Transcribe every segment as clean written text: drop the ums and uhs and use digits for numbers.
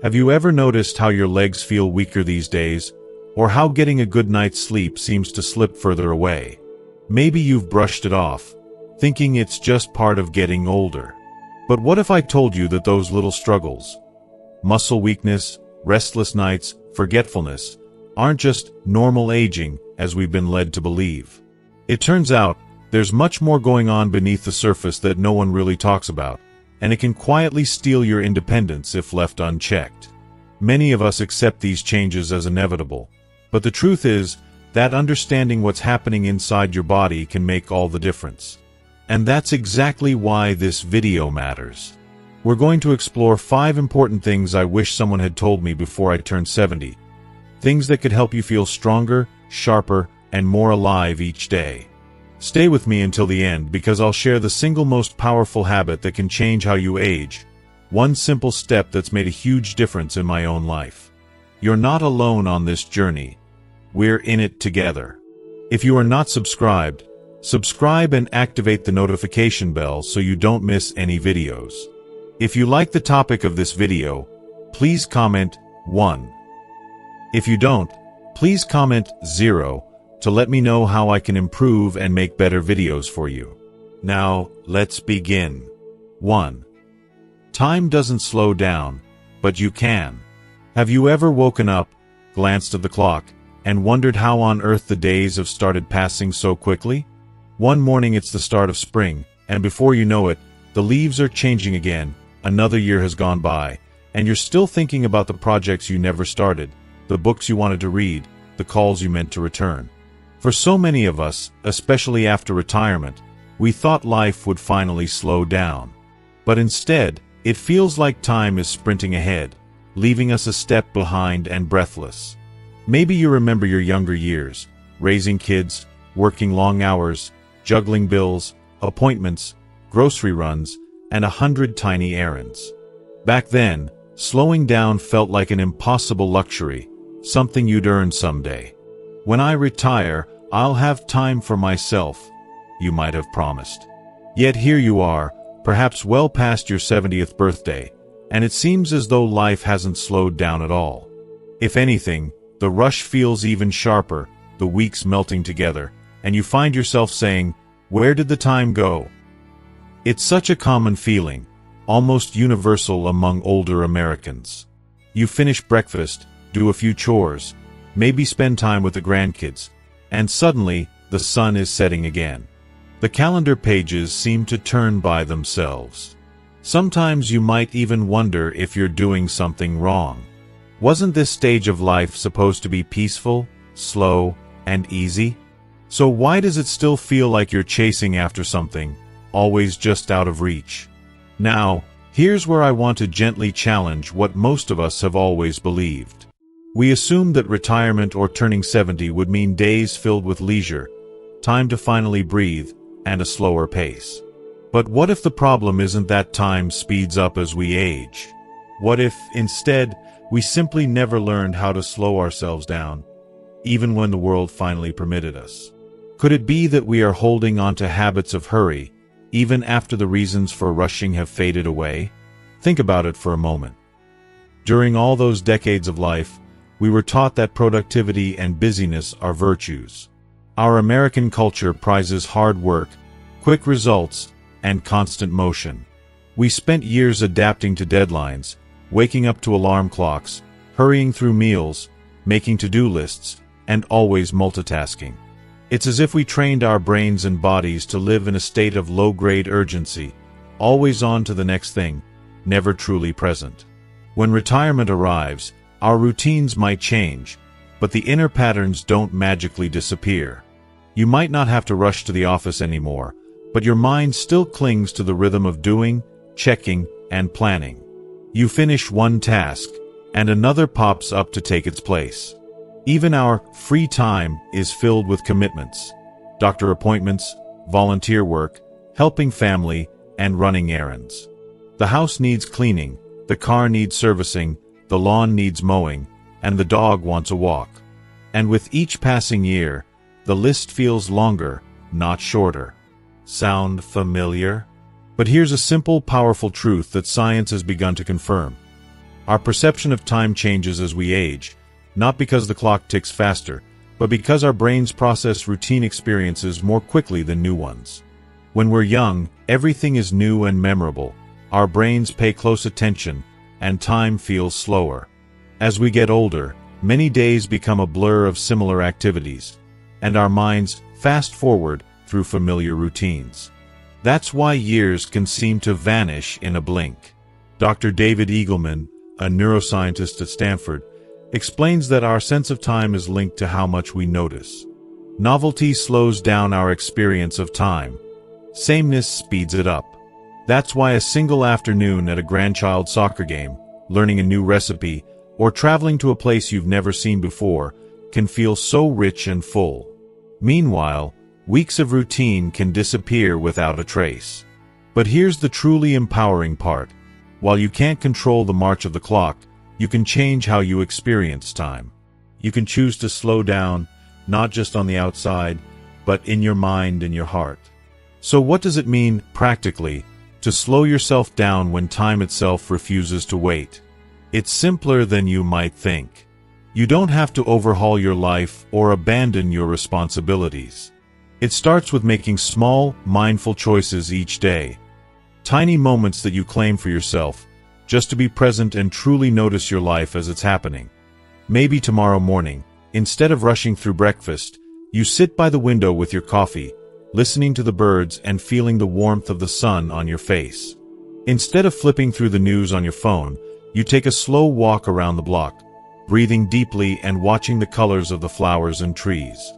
Have you ever noticed how your legs feel weaker these days, or how getting a good night's sleep seems to slip further away? Maybe you've brushed it off, thinking it's just part of getting older. But what if I told you that those little struggles, muscle weakness, restless nights, forgetfulness, aren't just normal aging as we've been led to believe? It turns out, there's much more going on beneath the surface that no one really talks about, and it can quietly steal your independence if left unchecked. Many of us accept these changes as inevitable, but the truth is that understanding what's happening inside your body can make all the difference. And that's exactly why this video matters. We're going to explore 5 important things I wish someone had told me before I turned 70. Things that could help you feel stronger, sharper, and more alive each day. Stay with me until the end because I'll share the single most powerful habit that can change how you age. One simple step that's made a huge difference in my own life. You're not alone on this journey. We're in it together. If you are not subscribed, subscribe and activate the notification bell so you don't miss any videos. If you like the topic of this video, please comment 1. If you don't, please comment 0 to let me know how I can improve and make better videos for you. Now, let's begin. 1. Time doesn't slow down, but you can. Have you ever woken up, glanced at the clock, and wondered how on earth the days have started passing so quickly? One morning it's the start of spring, and before you know it, the leaves are changing again, another year has gone by, and you're still thinking about the projects you never started, the books you wanted to read, the calls you meant to return. For so many of us, especially after retirement, we thought life would finally slow down. But instead, it feels like time is sprinting ahead, leaving us a step behind and breathless. Maybe you remember your younger years, raising kids, working long hours, juggling bills, appointments, grocery runs, and 100 tiny errands. Back then, slowing down felt like an impossible luxury, something you'd earn someday. When I retire, I'll have time for myself, you might have promised. Yet here you are, perhaps well past your 70th birthday, and it seems as though life hasn't slowed down at all. If anything, the rush feels even sharper, the weeks melting together, and you find yourself saying, "Where did the time go?" It's such a common feeling, almost universal among older Americans. You finish breakfast, do a few chores, maybe spend time with the grandkids, and suddenly, the sun is setting again. The calendar pages seem to turn by themselves. Sometimes you might even wonder if you're doing something wrong. Wasn't this stage of life supposed to be peaceful, slow, and easy? So why does it still feel like you're chasing after something, always just out of reach? Now, here's where I want to gently challenge what most of us have always believed. We assumed that retirement or turning 70 would mean days filled with leisure, time to finally breathe, and a slower pace. But what if the problem isn't that time speeds up as we age? What if, instead, we simply never learned how to slow ourselves down, even when the world finally permitted us? Could it be that we are holding on to habits of hurry, even after the reasons for rushing have faded away? Think about it for a moment. During all those decades of life, we were taught that productivity and busyness are virtues. Our American culture prizes hard work, quick results, and constant motion. We spent years adapting to deadlines, waking up to alarm clocks, hurrying through meals, making to-do lists, and always multitasking. It's as if we trained our brains and bodies to live in a state of low-grade urgency, always on to the next thing, never truly present. When retirement arrives, our routines might change, but the inner patterns don't magically disappear. You might not have to rush to the office anymore, but your mind still clings to the rhythm of doing, checking, and planning. You finish one task, and another pops up to take its place. Even our free time is filled with commitments: doctor appointments, volunteer work, helping family, and running errands. The house needs cleaning, the car needs servicing, the lawn needs mowing, and the dog wants a walk. And with each passing year, the list feels longer, not shorter. Sound familiar? But here's a simple, powerful truth that science has begun to confirm. Our perception of time changes as we age, not because the clock ticks faster, but because our brains process routine experiences more quickly than new ones. When we're young, everything is new and memorable. Our brains pay close attention, and time feels slower. As we get older, many days become a blur of similar activities, and our minds fast forward through familiar routines. That's why years can seem to vanish in a blink. Dr. David Eagleman, a neuroscientist at Stanford, explains that our sense of time is linked to how much we notice. Novelty slows down our experience of time. Sameness speeds it up. That's why a single afternoon at a grandchild's soccer game, learning a new recipe, or traveling to a place you've never seen before can feel so rich and full. Meanwhile, weeks of routine can disappear without a trace. But here's the truly empowering part. While you can't control the march of the clock, you can change how you experience time. You can choose to slow down, not just on the outside, but in your mind and your heart. So what does it mean, practically, to slow yourself down when time itself refuses to wait? It's simpler than you might think. You don't have to overhaul your life or abandon your responsibilities. It starts with making small, mindful choices each day. Tiny moments that you claim for yourself, just to be present and truly notice your life as it's happening. Maybe tomorrow morning, instead of rushing through breakfast, you sit by the window with your coffee, listening to the birds and feeling the warmth of the sun on your face. Instead of flipping through the news on your phone, you take a slow walk around the block, breathing deeply and watching the colors of the flowers and trees.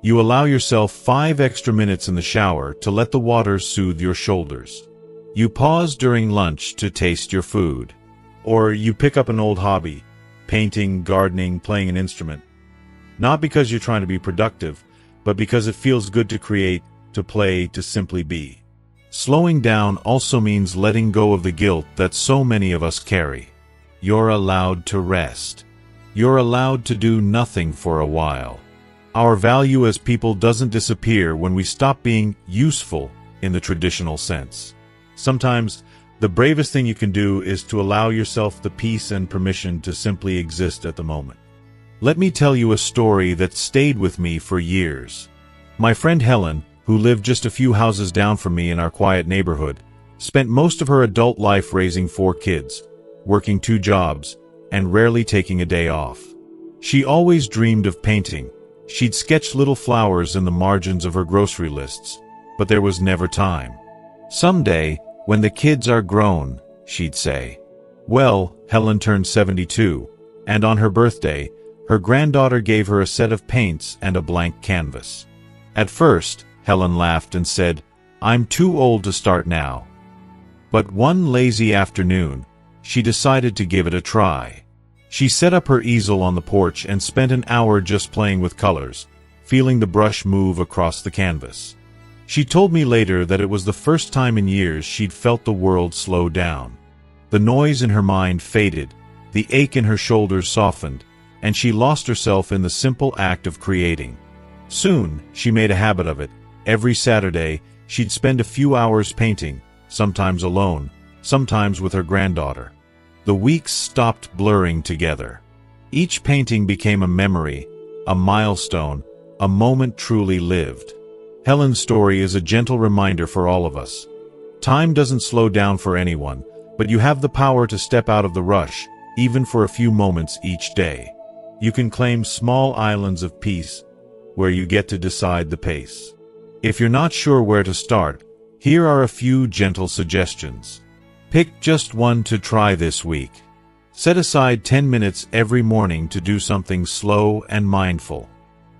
You allow yourself 5 extra minutes in the shower to let the water soothe your shoulders. You pause during lunch to taste your food. Or you pick up an old hobby, painting, gardening, playing an instrument. Not because you're trying to be productive, but because it feels good to create, to play, to simply be. Slowing down also means letting go of the guilt that so many of us carry. You're allowed to rest. You're allowed to do nothing for a while. Our value as people doesn't disappear when we stop being useful in the traditional sense. Sometimes, the bravest thing you can do is to allow yourself the peace and permission to simply exist at the moment. Let me tell you a story that stayed with me for years. My friend Helen, who lived just a few houses down from me in our quiet neighborhood, spent most of her adult life raising 4 kids, working 2 jobs, and rarely taking a day off. She always dreamed of painting. She'd sketch little flowers in the margins of her grocery lists, but there was never time. Someday, when the kids are grown, she'd say. Well, Helen turned 72, and on her birthday, her granddaughter gave her a set of paints and a blank canvas. At first, Helen laughed and said, "I'm too old to start now." But one lazy afternoon, she decided to give it a try. She set up her easel on the porch and spent an hour just playing with colors, feeling the brush move across the canvas. She told me later that it was the first time in years she'd felt the world slow down. The noise in her mind faded, the ache in her shoulders softened, and she lost herself in the simple act of creating. Soon, she made a habit of it. Every Saturday, she'd spend a few hours painting, sometimes alone, sometimes with her granddaughter. The weeks stopped blurring together. Each painting became a memory, a milestone, a moment truly lived. Helen's story is a gentle reminder for all of us. Time doesn't slow down for anyone, but you have the power to step out of the rush, even for a few moments each day. You can claim small islands of peace, where you get to decide the pace. If you're not sure where to start, here are a few gentle suggestions. Pick just one to try this week. Set aside 10 minutes every morning to do something slow and mindful.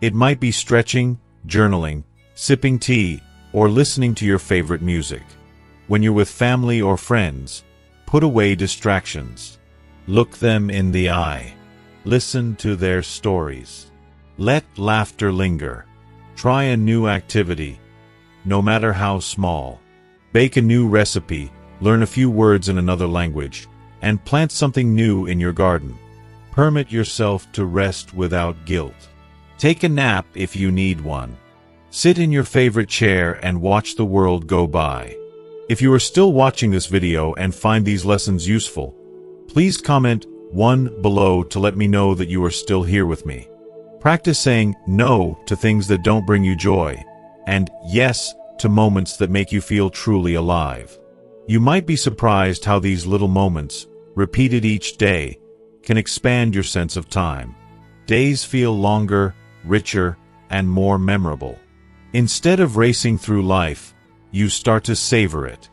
It might be stretching, journaling, sipping tea, or listening to your favorite music. When you're with family or friends, put away distractions. Look them in the eye. Listen to their stories. Let laughter linger. Try a new activity, no matter how small. Bake a new recipe, learn a few words in another language, and plant something new in your garden. Permit yourself to rest without guilt. Take a nap if you need one. Sit in your favorite chair and watch the world go by. If you are still watching this video and find these lessons useful, Please comment 1 below to let me know that you are still here with me. Practice saying no to things that don't bring you joy, and yes to moments that make you feel truly alive. You might be surprised how these little moments, repeated each day, can expand your sense of time. Days feel longer, richer, and more memorable. Instead of racing through life, you start to savor it.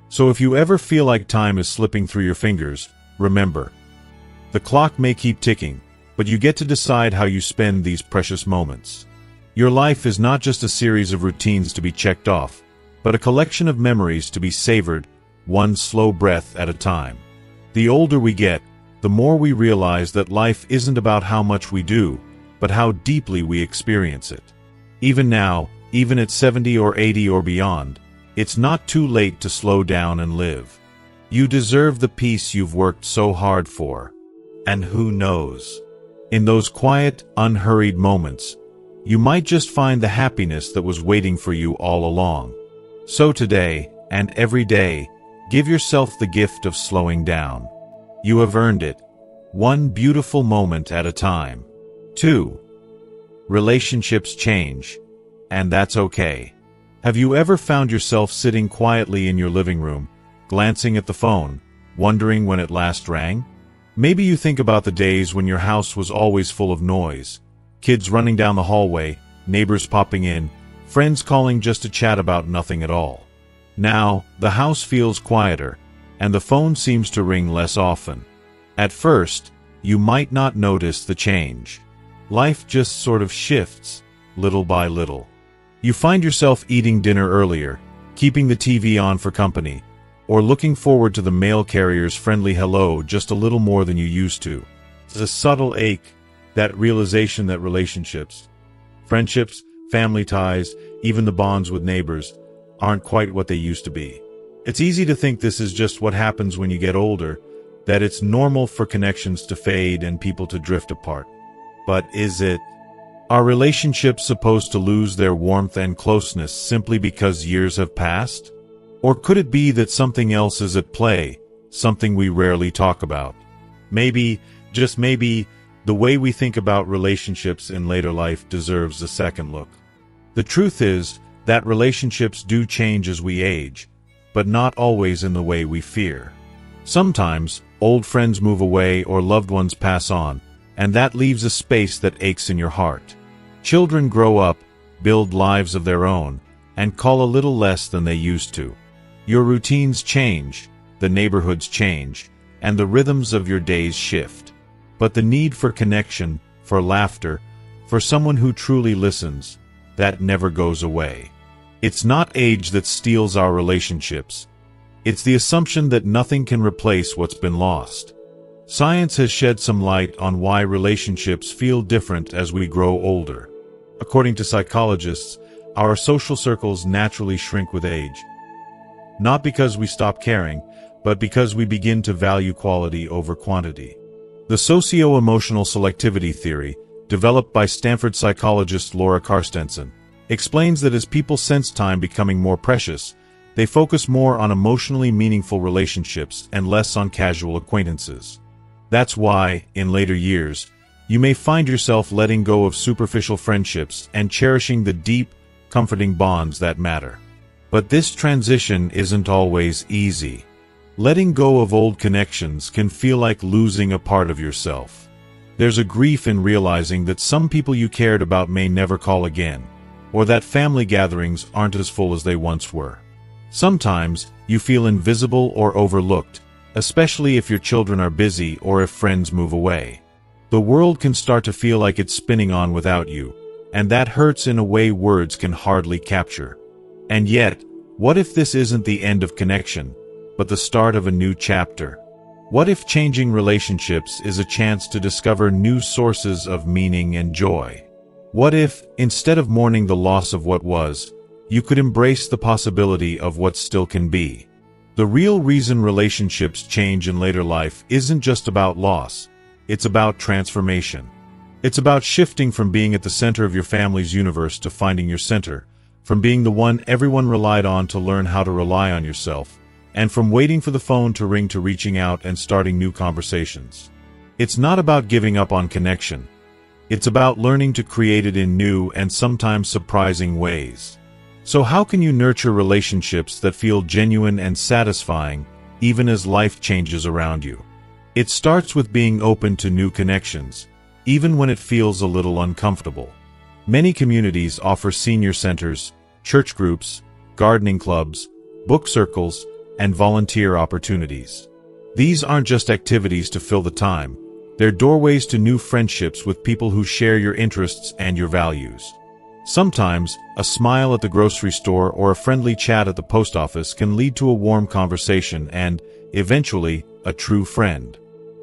So if you ever feel like time is slipping through your fingers, remember, the clock may keep ticking, but you get to decide how you spend these precious moments. Your life is not just a series of routines to be checked off, but a collection of memories to be savored, one slow breath at a time. The older we get, the more we realize that life isn't about how much we do, but how deeply we experience it. Even now, even at 70 or 80 or beyond, it's not too late to slow down and live. You deserve the peace you've worked so hard for. And who knows? In those quiet, unhurried moments, you might just find the happiness that was waiting for you all along. So today, and every day, give yourself the gift of slowing down. You have earned it, one beautiful moment at a time. 2. Relationships change, and that's okay. Have you ever found yourself sitting quietly in your living room, glancing at the phone, wondering when it last rang? Maybe you think about the days when your house was always full of noise, kids running down the hallway, neighbors popping in, friends calling just to chat about nothing at all. Now, the house feels quieter, and the phone seems to ring less often. At first, you might not notice the change. Life just sort of shifts, little by little. You find yourself eating dinner earlier, keeping the TV on for company, or looking forward to the mail carrier's friendly hello just a little more than you used to. It's a subtle ache, that realization that relationships, friendships, family ties, even the bonds with neighbors, aren't quite what they used to be. It's easy to think this is just what happens when you get older, that it's normal for connections to fade and people to drift apart. But is it? Are relationships supposed to lose their warmth and closeness simply because years have passed? Or could it be that something else is at play, something we rarely talk about? Maybe, just maybe, the way we think about relationships in later life deserves a second look. The truth is that relationships do change as we age, but not always in the way we fear. Sometimes, old friends move away or loved ones pass on, and that leaves a space that aches in your heart. Children grow up, build lives of their own, and call a little less than they used to. Your routines change, the neighborhoods change, and the rhythms of your days shift. But the need for connection, for laughter, for someone who truly listens, that never goes away. It's not age that steals our relationships. It's the assumption that nothing can replace what's been lost. Science has shed some light on why relationships feel different as we grow older. According to psychologists, our social circles naturally shrink with age. Not because we stop caring, but because we begin to value quality over quantity. The socio-emotional selectivity theory, developed by Stanford psychologist Laura Carstensen, explains that as people sense time becoming more precious, they focus more on emotionally meaningful relationships and less on casual acquaintances. That's why, in later years, you may find yourself letting go of superficial friendships and cherishing the deep, comforting bonds that matter. But this transition isn't always easy. Letting go of old connections can feel like losing a part of yourself. There's a grief in realizing that some people you cared about may never call again, or that family gatherings aren't as full as they once were. Sometimes, you feel invisible or overlooked, especially if your children are busy or if friends move away. The world can start to feel like it's spinning on without you, and that hurts in a way words can hardly capture. And yet, what if this isn't the end of connection, but the start of a new chapter? What if changing relationships is a chance to discover new sources of meaning and joy? What if, instead of mourning the loss of what was, you could embrace the possibility of what still can be? The real reason relationships change in later life isn't just about loss, it's about transformation. It's about shifting from being at the center of your family's universe to finding your center, from being the one everyone relied on to learn how to rely on yourself, and from waiting for the phone to ring to reaching out and starting new conversations. It's not about giving up on connection. It's about learning to create it in new and sometimes surprising ways. So how can you nurture relationships that feel genuine and satisfying, even as life changes around you? It starts with being open to new connections, even when it feels a little uncomfortable. Many communities offer senior centers, church groups, gardening clubs, book circles, and volunteer opportunities. These aren't just activities to fill the time. They're doorways to new friendships with people who share your interests and your values. Sometimes, a smile at the grocery store or a friendly chat at the post office can lead to a warm conversation and, eventually, a true friend.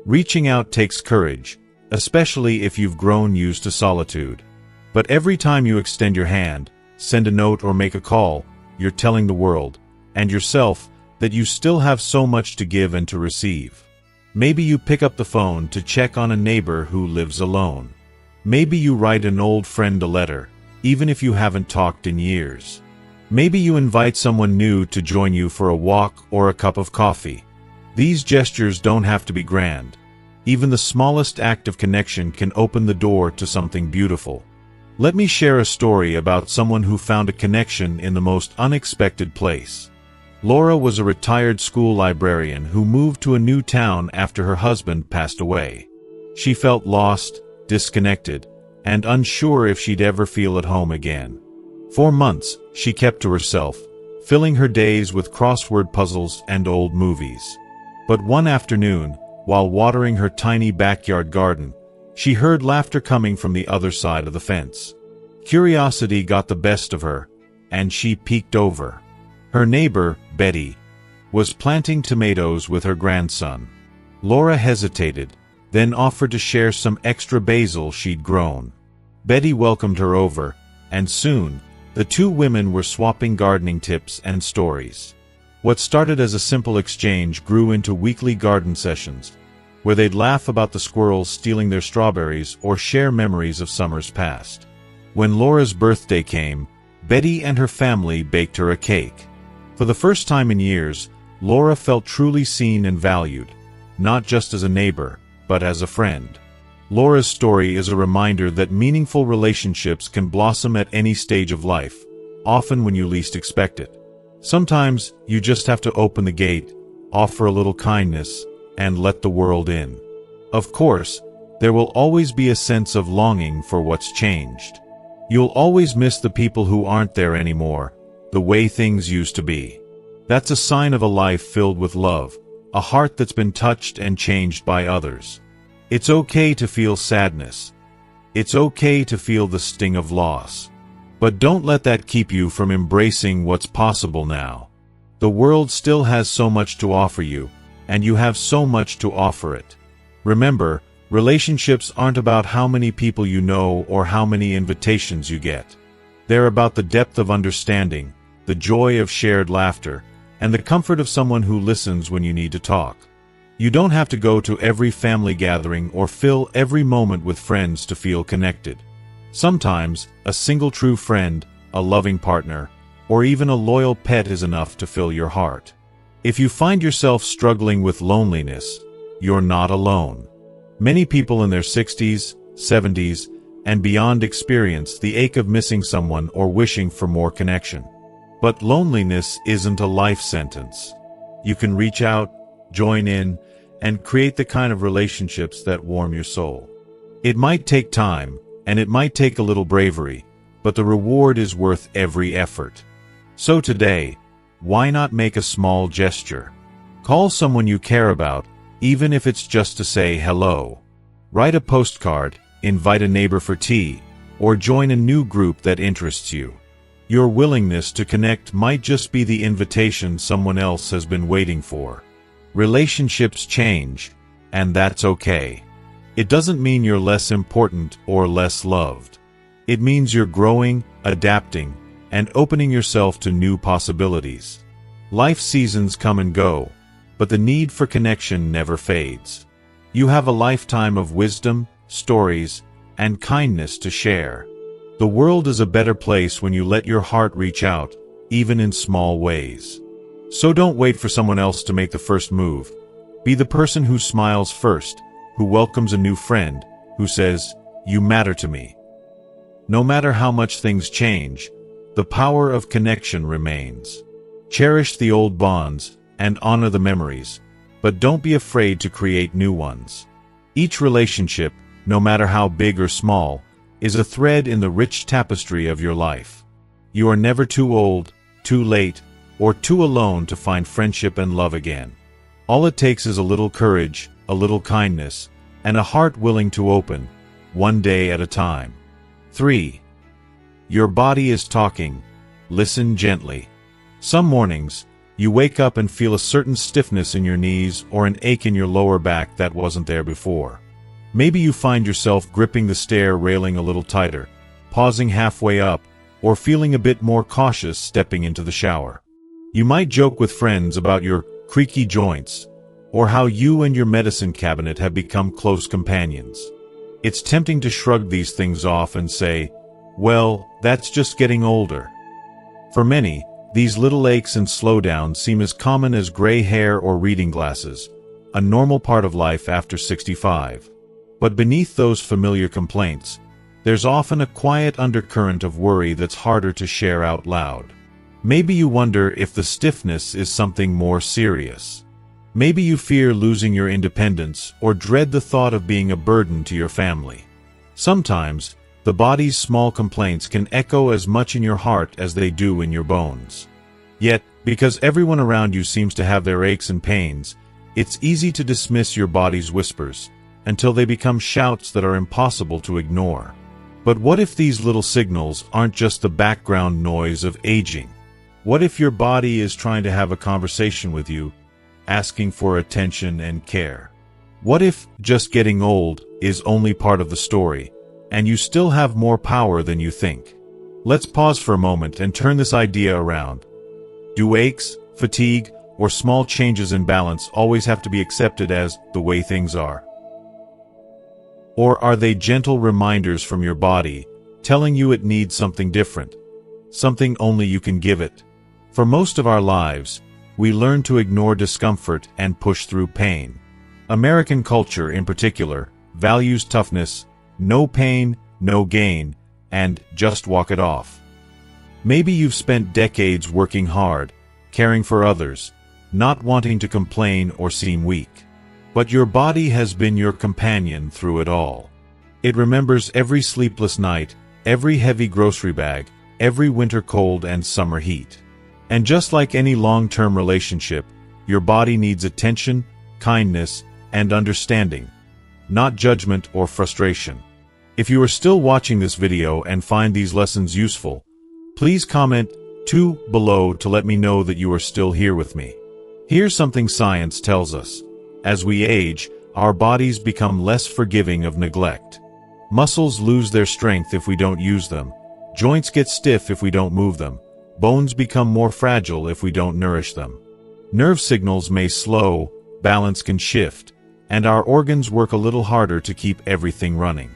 Reaching out takes courage, especially if you've grown used to solitude. But every time you extend your hand, send a note or make a call, you're telling the world, and yourself, that you still have so much to give and to receive. Maybe you pick up the phone to check on a neighbor who lives alone. Maybe you write an old friend a letter, even if you haven't talked in years. Maybe you invite someone new to join you for a walk or a cup of coffee. These gestures don't have to be grand. Even the smallest act of connection can open the door to something beautiful. Let me share a story about someone who found a connection in the most unexpected place. Laura was a retired school librarian who moved to a new town after her husband passed away. She felt lost, disconnected, and unsure if she'd ever feel at home again. For months, she kept to herself, filling her days with crossword puzzles and old movies. But one afternoon, while watering her tiny backyard garden, she heard laughter coming from the other side of the fence. Curiosity got the best of her, and she peeked over. Her neighbor, Betty, was planting tomatoes with her grandson. Laura hesitated, then offered to share some extra basil she'd grown. Betty welcomed her over, and soon, the two women were swapping gardening tips and stories. What started as a simple exchange grew into weekly garden sessions, where they'd laugh about the squirrels stealing their strawberries or share memories of summers past. When Laura's birthday came, Betty and her family baked her a cake. For the first time in years, Laura felt truly seen and valued, not just as a neighbor, but as a friend. Laura's story is a reminder that meaningful relationships can blossom at any stage of life, often when you least expect it. Sometimes, you just have to open the gate, offer a little kindness, and let the world in. Of course, there will always be a sense of longing for what's changed. You'll always miss the people who aren't there anymore, the way things used to be. That's a sign of a life filled with love, a heart that's been touched and changed by others. It's okay to feel sadness. It's okay to feel the sting of loss. But don't let that keep you from embracing what's possible now. The world still has so much to offer you, and you have so much to offer it. Remember, relationships aren't about how many people you know or how many invitations you get. They're about the depth of understanding, the joy of shared laughter, and the comfort of someone who listens when you need to talk. You don't have to go to every family gathering or fill every moment with friends to feel connected. Sometimes, a single true friend, a loving partner, or even a loyal pet is enough to fill your heart. If you find yourself struggling with loneliness, you're not alone. Many people in their 60s, 70s, and beyond experience the ache of missing someone or wishing for more connection. But loneliness isn't a life sentence. You can reach out, join in, and create the kind of relationships that warm your soul. It might take time, and it might take a little bravery, but the reward is worth every effort. So today, why not make a small gesture? Call someone you care about, even if it's just to say hello. Write a postcard, invite a neighbor for tea, or join a new group that interests you. Your willingness to connect might just be the invitation someone else has been waiting for. Relationships change, and that's okay. It doesn't mean you're less important or less loved. It means you're growing, adapting, and opening yourself to new possibilities. Life seasons come and go, but the need for connection never fades. You have a lifetime of wisdom, stories, and kindness to share. The world is a better place when you let your heart reach out, even in small ways. So don't wait for someone else to make the first move. Be the person who smiles first, who welcomes a new friend, who says, "You matter to me." No matter how much things change, the power of connection remains. Cherish the old bonds and honor the memories, but don't be afraid to create new ones. Each relationship, no matter how big or small, is a thread in the rich tapestry of your life. You are never too old, too late, or too alone to find friendship and love again. All it takes is a little courage, a little kindness, and a heart willing to open, one day at a time. 3. Your body is talking. Listen gently. Some mornings, you wake up and feel a certain stiffness in your knees or an ache in your lower back that wasn't there before. Maybe you find yourself gripping the stair railing a little tighter, pausing halfway up, or feeling a bit more cautious stepping into the shower. You might joke with friends about your creaky joints, or how you and your medicine cabinet have become close companions. It's tempting to shrug these things off and say, "Well, that's just getting older." For many, these little aches and slowdowns seem as common as gray hair or reading glasses, a normal part of life after 65. But beneath those familiar complaints, there's often a quiet undercurrent of worry that's harder to share out loud. Maybe you wonder if the stiffness is something more serious. Maybe you fear losing your independence or dread the thought of being a burden to your family. Sometimes, the body's small complaints can echo as much in your heart as they do in your bones. Yet, because everyone around you seems to have their aches and pains, it's easy to dismiss your body's whispers, until they become shouts that are impossible to ignore. But what if these little signals aren't just the background noise of aging? What if your body is trying to have a conversation with you, asking for attention and care? What if just getting old is only part of the story, and you still have more power than you think? Let's pause for a moment and turn this idea around. Do aches, fatigue, or small changes in balance always have to be accepted as the way things are? Or are they gentle reminders from your body, telling you it needs something different, something only you can give it? For most of our lives, we learn to ignore discomfort and push through pain. American culture, in particular, values toughness, no pain, no gain, and just walk it off. Maybe you've spent decades working hard, caring for others, not wanting to complain or seem weak. But your body has been your companion through it all. It remembers every sleepless night, every heavy grocery bag, every winter cold and summer heat. And just like any long-term relationship, your body needs attention, kindness, and understanding, not judgment or frustration. If you are still watching this video and find these lessons useful, please comment 2 below to let me know that you are still here with me. Here's something science tells us. As we age, our bodies become less forgiving of neglect. Muscles lose their strength if we don't use them. Joints get stiff if we don't move them. Bones become more fragile if we don't nourish them. Nerve signals may slow, balance can shift, and our organs work a little harder to keep everything running.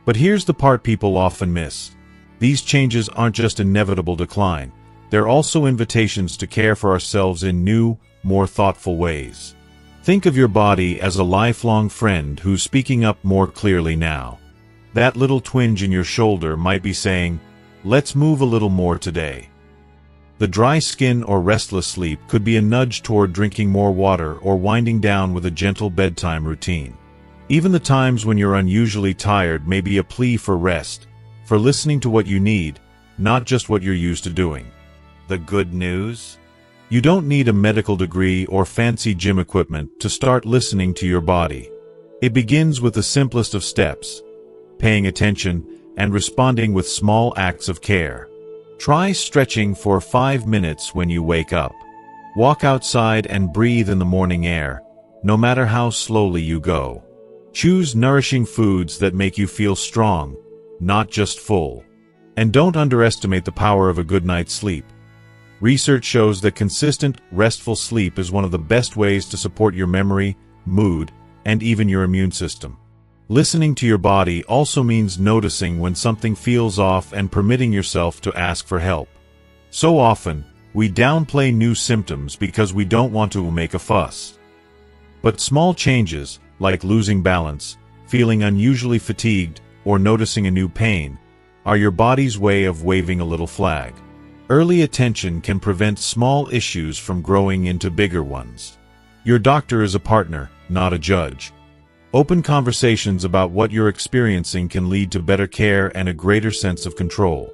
But here's the part people often miss. These changes aren't just inevitable decline. They're also invitations to care for ourselves in new, more thoughtful ways. Think of your body as a lifelong friend who's speaking up more clearly now. That little twinge in your shoulder might be saying, "Let's move a little more today." The dry skin or restless sleep could be a nudge toward drinking more water or winding down with a gentle bedtime routine. Even the times when you're unusually tired may be a plea for rest, for listening to what you need, not just what you're used to doing. The good news? You don't need a medical degree or fancy gym equipment to start listening to your body. It begins with the simplest of steps, paying attention and responding with small acts of care. Try stretching for 5 minutes when you wake up. Walk outside and breathe in the morning air, no matter how slowly you go. Choose nourishing foods that make you feel strong, not just full. And don't underestimate the power of a good night's sleep. Research shows that consistent, restful sleep is one of the best ways to support your memory, mood, and even your immune system. Listening to your body also means noticing when something feels off and permitting yourself to ask for help. So often, We downplay new symptoms because we don't want to make a fuss. But small changes, like losing balance, feeling unusually fatigued, or noticing a new pain, are your body's way of waving a little flag. Early attention can prevent small issues from growing into bigger ones. Your doctor is a partner, not a judge. Open conversations about what you're experiencing can lead to better care and a greater sense of control.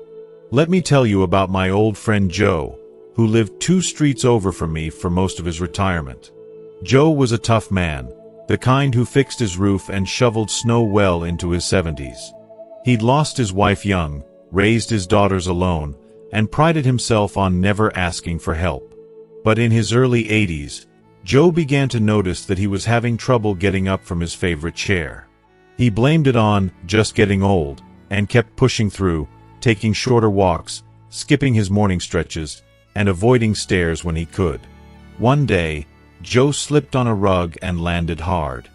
Let me tell you about my old friend Joe, who lived 2 streets over from me for most of his retirement. Joe was a tough man, the kind who fixed his roof and shoveled snow well into his 70s. He'd lost his wife young, raised his daughters alone, and prided himself on never asking for help. But in his early 80s, Joe began to notice that he was having trouble getting up from his favorite chair. He blamed it on just getting old, and kept pushing through, taking shorter walks, skipping his morning stretches, and avoiding stairs when he could. One day, Joe slipped on a rug and landed hard.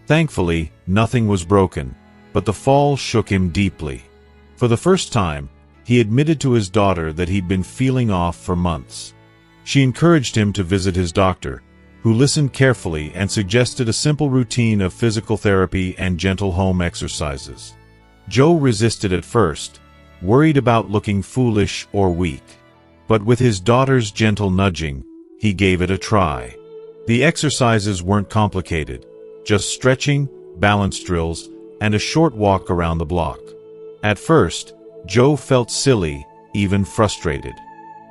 Thankfully, nothing was broken, but the fall shook him deeply. For the first time, he admitted to his daughter that he'd been feeling off for months. She encouraged him to visit his doctor, who listened carefully and suggested a simple routine of physical therapy and gentle home exercises. Joe resisted at first, worried about looking foolish or weak. But with his daughter's gentle nudging, he gave it a try. The exercises weren't complicated, just stretching, balance drills, and a short walk around the block. At first, Joe felt silly, even frustrated.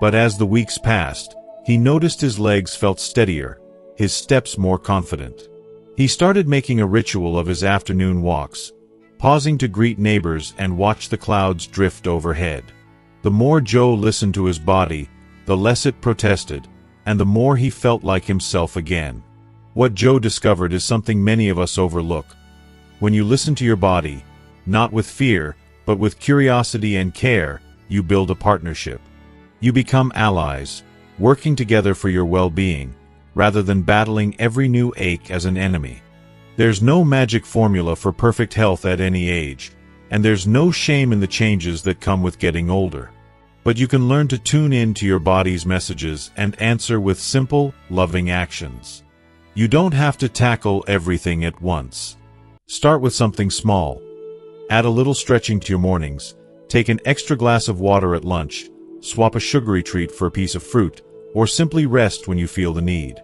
But as the weeks passed, he noticed his legs felt steadier, his steps more confident. He started making a ritual of his afternoon walks, pausing to greet neighbors and watch the clouds drift overhead. The more Joe listened to his body, the less it protested, and the more he felt like himself again. What Joe discovered is something many of us overlook. When you listen to your body, not with fear, but with curiosity and care, you build a partnership. You become allies, working together for your well-being, rather than battling every new ache as an enemy. There's no magic formula for perfect health at any age, and there's no shame in the changes that come with getting older. But you can learn to tune in to your body's messages and answer with simple, loving actions. You don't have to tackle everything at once. Start with something small. Add a little stretching to your mornings, take an extra glass of water at lunch, swap a sugary treat for a piece of fruit, or simply rest when you feel the need.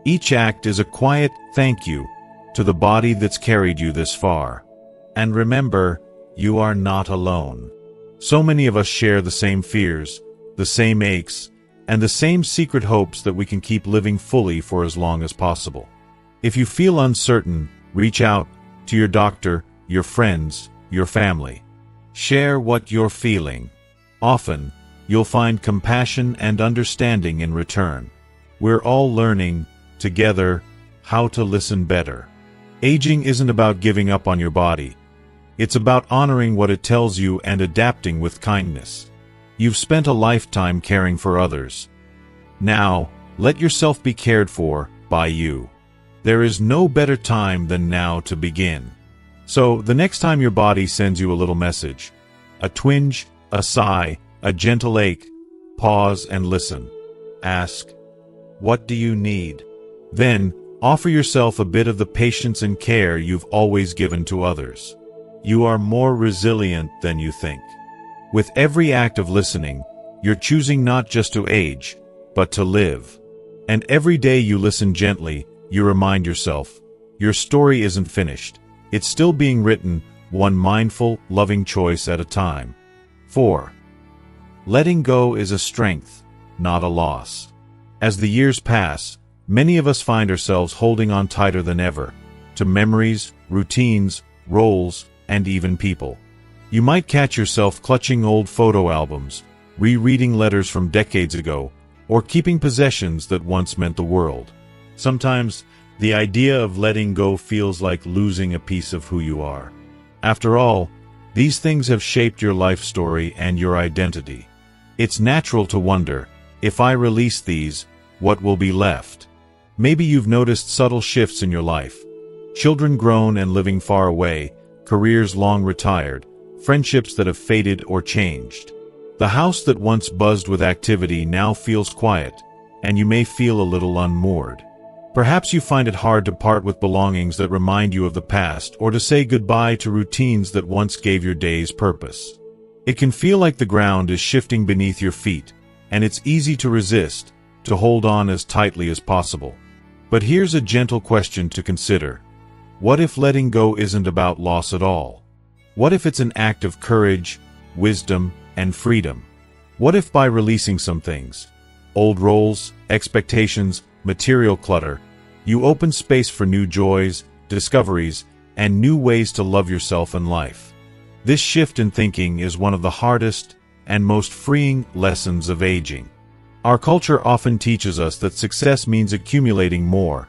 Each act is a quiet thank you to the body that's carried you this far. And remember, you are not alone. So many of us share the same fears, the same aches, and the same secret hopes that we can keep living fully for as long as possible. If you feel uncertain, reach out to your doctor, your friends, your family. Share what you're feeling. Often, you'll find compassion and understanding in return. We're all learning, together, how to listen better. Aging isn't about giving up on your body. It's about honoring what it tells you and adapting with kindness. You've spent a lifetime caring for others. Now, let yourself be cared for by you. There is no better time than now to begin. So, the next time your body sends you a little message, a twinge, a sigh, a gentle ache, pause and listen. Ask, what do you need? Then, offer yourself a bit of the patience and care you've always given to others. You are more resilient than you think. With every act of listening, you're choosing not just to age, but to live. And every day you listen gently, you remind yourself, your story isn't finished. It's still being written, one mindful, loving choice at a time. 4. Letting go is a strength, not a loss. As the years pass, many of us find ourselves holding on tighter than ever, to memories, routines, roles, and even people. You might catch yourself clutching old photo albums, rereading letters from decades ago, or keeping possessions that once meant the world. Sometimes, the idea of letting go feels like losing a piece of who you are. After all, these things have shaped your life story and your identity. It's natural to wonder, if I release these, what will be left? Maybe you've noticed subtle shifts in your life. Children grown and living far away, careers long retired, friendships that have faded or changed. The house that once buzzed with activity now feels quiet, and you may feel a little unmoored. Perhaps you find it hard to part with belongings that remind you of the past, or to say goodbye to routines that once gave your days purpose. It can feel like the ground is shifting beneath your feet, and it's easy to resist, to hold on as tightly as possible. But here's a gentle question to consider. What if letting go isn't about loss at all? What if it's an act of courage, wisdom, and freedom? What if by releasing some things, old roles, expectations, material clutter, you open space for new joys, discoveries, and new ways to love yourself and life? This shift in thinking is one of the hardest and most freeing lessons of aging. Our culture often teaches us that success means accumulating more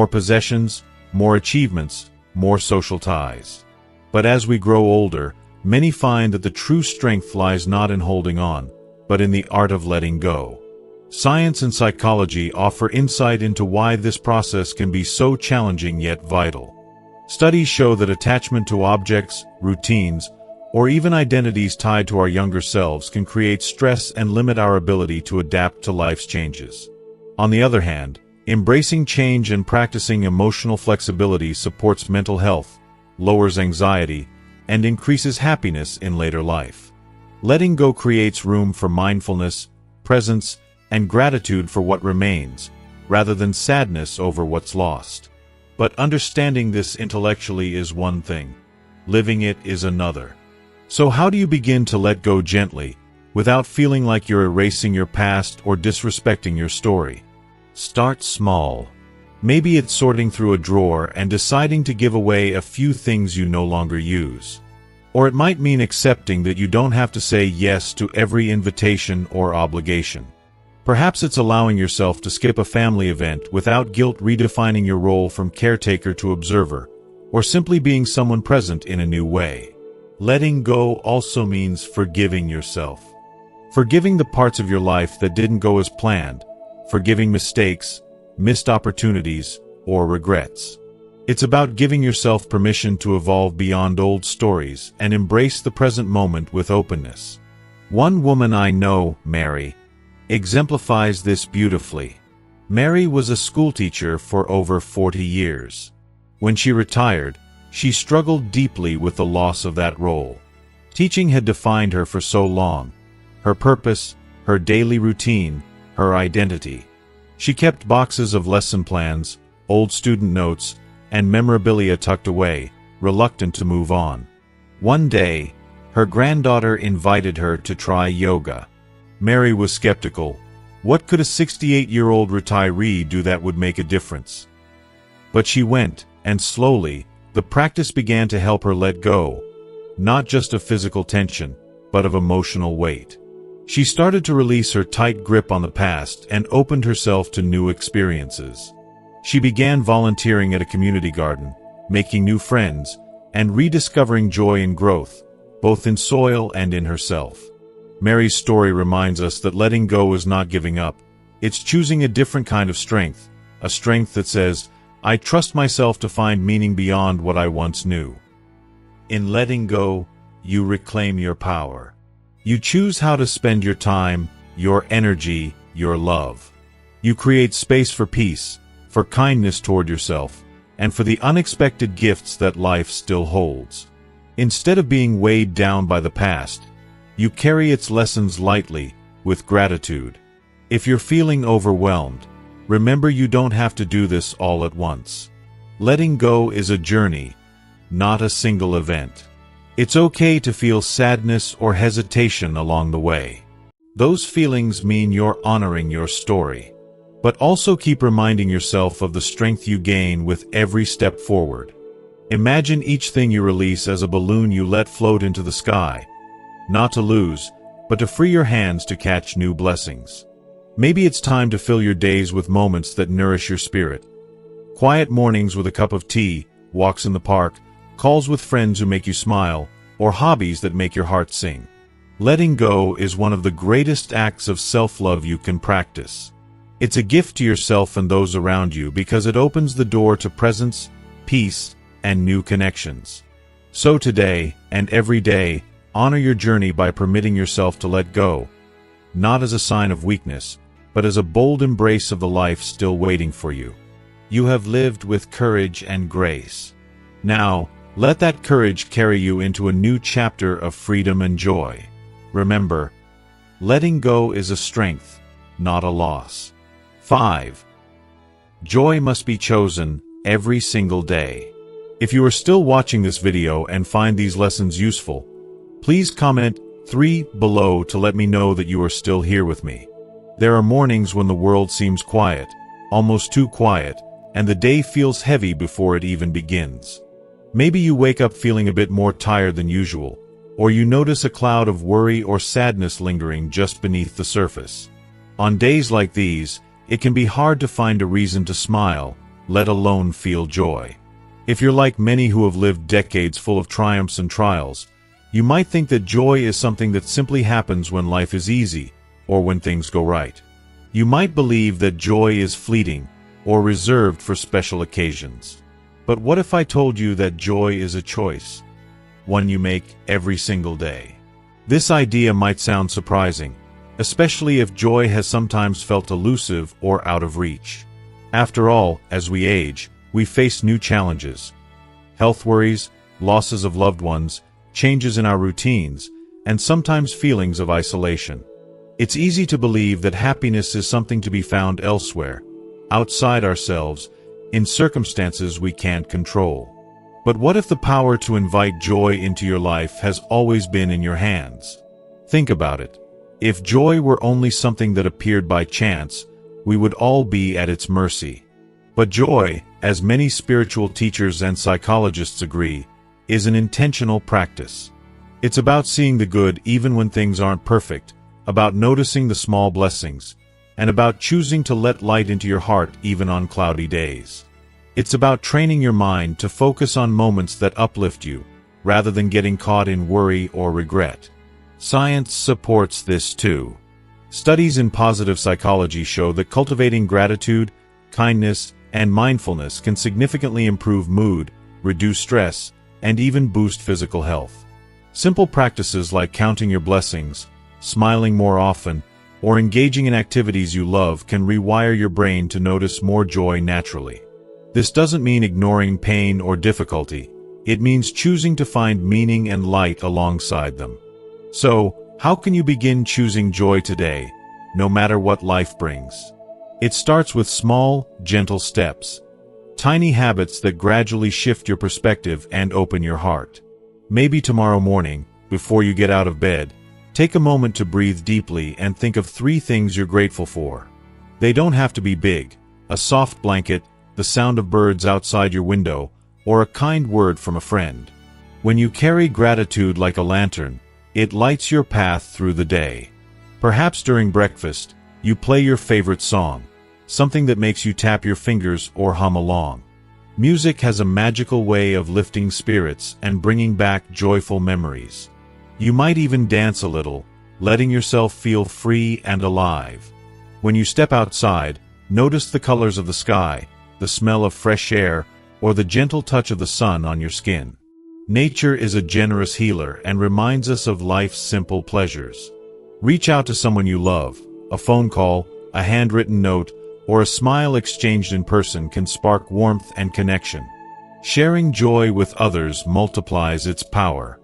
possessions, more achievements, more social ties. But as we grow older, many find that the true strength lies not in holding on, but in the art of letting go. Science and psychology offer insight into why this process can be so challenging yet vital. Studies show that attachment to objects, routines, or even identities tied to our younger selves can create stress and limit our ability to adapt to life's changes. On the other hand, embracing change and practicing emotional flexibility supports mental health, lowers anxiety, and increases happiness in later life. Letting go creates room for mindfulness, presence, and gratitude for what remains, rather than sadness over what's lost. But understanding this intellectually is one thing. Living it is another. So how do you begin to let go gently, without feeling like you're erasing your past or disrespecting your story? Start small. Maybe it's sorting through a drawer and deciding to give away a few things you no longer use. Or it might mean accepting that you don't have to say yes to every invitation or obligation. Perhaps it's allowing yourself to skip a family event without guilt, redefining your role from caretaker to observer, or simply being someone present in a new way. Letting go also means forgiving yourself. Forgiving the parts of your life that didn't go as planned, forgiving mistakes, missed opportunities, or regrets. It's about giving yourself permission to evolve beyond old stories and embrace the present moment with openness. One woman I know, Mary, exemplifies this beautifully. Mary was a schoolteacher for over 40 years. When she retired, she struggled deeply with the loss of that role. Teaching had defined her for so long. Her purpose, her daily routine, her identity. She kept boxes of lesson plans, old student notes, and memorabilia tucked away, reluctant to move on. One day, her granddaughter invited her to try yoga. Mary was skeptical. What could a 68-year-old retiree do that would make a difference? But she went, and slowly, the practice began to help her let go, not just of physical tension, but of emotional weight. She started to release her tight grip on the past and opened herself to new experiences. She began volunteering at a community garden, making new friends, and rediscovering joy and growth, both in soil and in herself. Mary's story reminds us that letting go is not giving up. It's choosing a different kind of strength, a strength that says, I trust myself to find meaning beyond what I once knew. In letting go, you reclaim your power. You choose how to spend your time, your energy, your love. You create space for peace, for kindness toward yourself, and for the unexpected gifts that life still holds. Instead of being weighed down by the past, you carry its lessons lightly, with gratitude. If you're feeling overwhelmed, remember you don't have to do this all at once. Letting go is a journey, not a single event. It's okay to feel sadness or hesitation along the way. Those feelings mean you're honoring your story. But also keep reminding yourself of the strength you gain with every step forward. Imagine each thing you release as a balloon you let float into the sky, not to lose, but to free your hands to catch new blessings. Maybe it's time to fill your days with moments that nourish your spirit. Quiet mornings with a cup of tea, walks in the park, calls with friends who make you smile, or hobbies that make your heart sing. Letting go is one of the greatest acts of self-love you can practice. It's a gift to yourself and those around you because it opens the door to presence, peace, and new connections. So today, and every day, Honor your journey by permitting yourself to let go, not as a sign of weakness, but as a bold embrace of the life still waiting for you. You have lived with courage and grace. Now, let that courage carry you into a new chapter of freedom and joy. Remember, letting go is a strength, not a loss. 5. Joy must be chosen every single day. If you are still watching this video and find these lessons useful, please comment 3 below to let me know that you are still here with me. There are mornings when the world seems quiet, almost too quiet, and the day feels heavy before it even begins. Maybe you wake up feeling a bit more tired than usual, or you notice a cloud of worry or sadness lingering just beneath the surface. On days like these, it can be hard to find a reason to smile, let alone feel joy. If you're like many who have lived decades full of triumphs and trials, you might think that joy is something that simply happens when life is easy, or when things go right. You might believe that joy is fleeting, or reserved for special occasions. But what if I told you that joy is a choice, one you make every single day? This idea might sound surprising, especially if joy has sometimes felt elusive or out of reach. After all, as we age, we face new challenges. Health worries, losses of loved ones, changes in our routines, and sometimes feelings of isolation. It's easy to believe that happiness is something to be found elsewhere, outside ourselves, in circumstances we can't control. But what if the power to invite joy into your life has always been in your hands? Think about it. If joy were only something that appeared by chance, we would all be at its mercy. But joy, as many spiritual teachers and psychologists agree, is an intentional practice. It's about seeing the good even when things aren't perfect, about noticing the small blessings, and about choosing to let light into your heart even on cloudy days. It's about training your mind to focus on moments that uplift you, rather than getting caught in worry or regret. Science supports this too. Studies in positive psychology show that cultivating gratitude, kindness, and mindfulness can significantly improve mood, reduce stress, and even boost physical health. Simple practices like counting your blessings, smiling more often, or engaging in activities you love can rewire your brain to notice more joy naturally. This doesn't mean ignoring pain or difficulty. It means choosing to find meaning and light alongside them. So, how can you begin choosing joy today, no matter what life brings? It starts with small, gentle steps. Tiny habits that gradually shift your perspective and open your heart. Maybe tomorrow morning, before you get out of bed, take a moment to breathe deeply and think of 3 things you're grateful for. They don't have to be big: a soft blanket, the sound of birds outside your window, or a kind word from a friend. When you carry gratitude like a lantern, it lights your path through the day. Perhaps during breakfast, you play your favorite song, something that makes you tap your fingers or hum along. Music has a magical way of lifting spirits and bringing back joyful memories. You might even dance a little, letting yourself feel free and alive. When you step outside, notice the colors of the sky, the smell of fresh air, or the gentle touch of the sun on your skin. Nature is a generous healer and reminds us of life's simple pleasures. Reach out to someone you love. A phone call, a handwritten note, or a smile exchanged in person can spark warmth and connection. Sharing joy with others multiplies its power.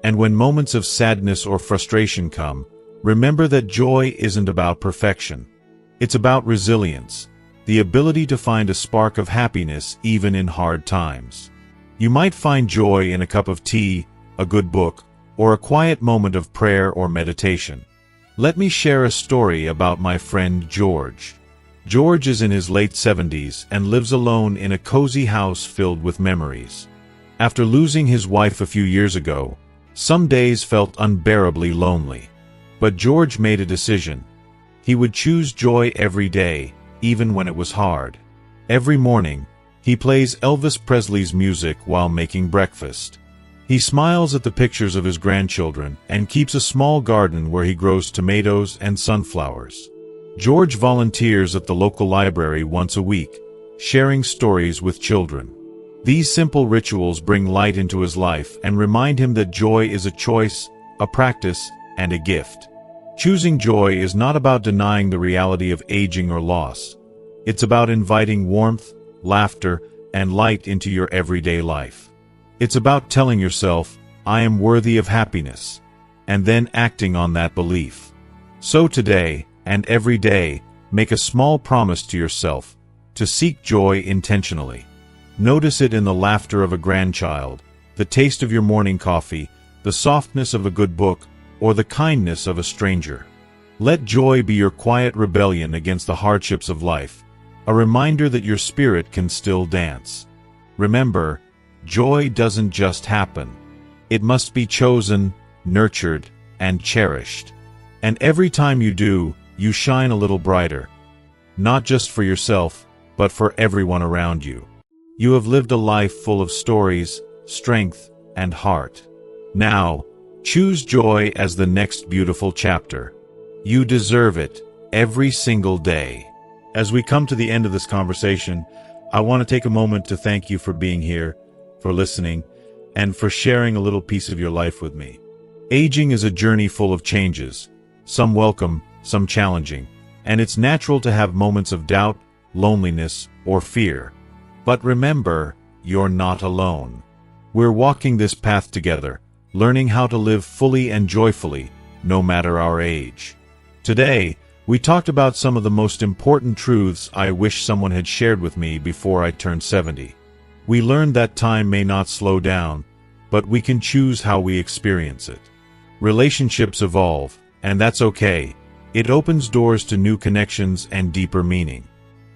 And when moments of sadness or frustration come, remember that joy isn't about perfection. It's about resilience, the ability to find a spark of happiness even in hard times. You might find joy in a cup of tea, a good book, or a quiet moment of prayer or meditation. Let me share a story about my friend George. George is in his late 70s and lives alone in a cozy house filled with memories. After losing his wife a few years ago, some days felt unbearably lonely. But George made a decision. He would choose joy every day, even when it was hard. Every morning, he plays Elvis Presley's music while making breakfast. He smiles at the pictures of his grandchildren and keeps a small garden where he grows tomatoes and sunflowers. George volunteers at the local library once a week, sharing stories with children. These simple rituals bring light into his life and remind him that joy is a choice, a a practice, and a gift. Choosing joy is not about denying the reality of aging or loss. It's about inviting warmth, laughter, and light into your everyday life. It's about telling yourself, I am worthy of happiness, and then acting on that belief. So today, and every day, make a small promise to yourself to seek joy intentionally. Notice it in the laughter of a grandchild, the taste of your morning coffee, the softness of a good book, or the kindness of a stranger. Let joy be your quiet rebellion against the hardships of life, a reminder that your spirit can still dance. Remember, joy doesn't just happen. It must be chosen, nurtured, and cherished. And every time you do, you shine a little brighter. Not just for yourself, but for everyone around you. You have lived a life full of stories, strength, and heart. Now, choose joy as the next beautiful chapter. You deserve it, every single day. As we come to the end of this conversation, I want to take a moment to thank you for being here, for listening, and for sharing a little piece of your life with me. Aging is a journey full of changes, some welcome, some challenging, and it's natural to have moments of doubt, loneliness, or fear. But remember, you're not alone. We're walking this path together, learning how to live fully and joyfully, no matter our age. Today, we talked about some of the most important truths I wish someone had shared with me before I turned 70. We learned that time may not slow down, but we can choose how we experience it. Relationships evolve, and that's okay. It opens doors to new connections and deeper meaning.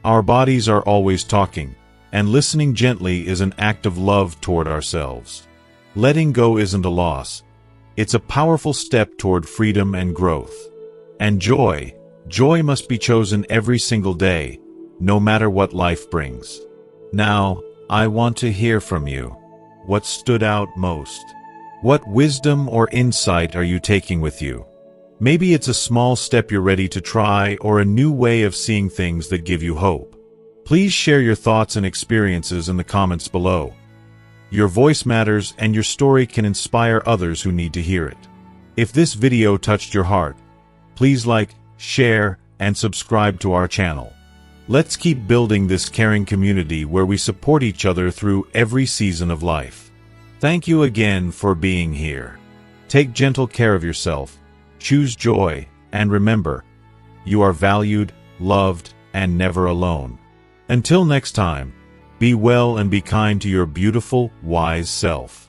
Our bodies are always talking, and listening gently is an act of love toward ourselves. Letting go isn't a loss. It's a powerful step toward freedom and growth. And joy must be chosen every single day, no matter what life brings. Now, I want to hear from you. What stood out most? What wisdom or insight are you taking with you? Maybe it's a small step you're ready to try or a new way of seeing things that give you hope. Please share your thoughts and experiences in the comments below. Your voice matters and your story can inspire others who need to hear it. If this video touched your heart, please like, share, and subscribe to our channel. Let's keep building this caring community where we support each other through every season of life. Thank you again for being here. Take gentle care of yourself, choose joy, and remember, you are valued, loved, and never alone. Until next time, be well and be kind to your beautiful, wise self.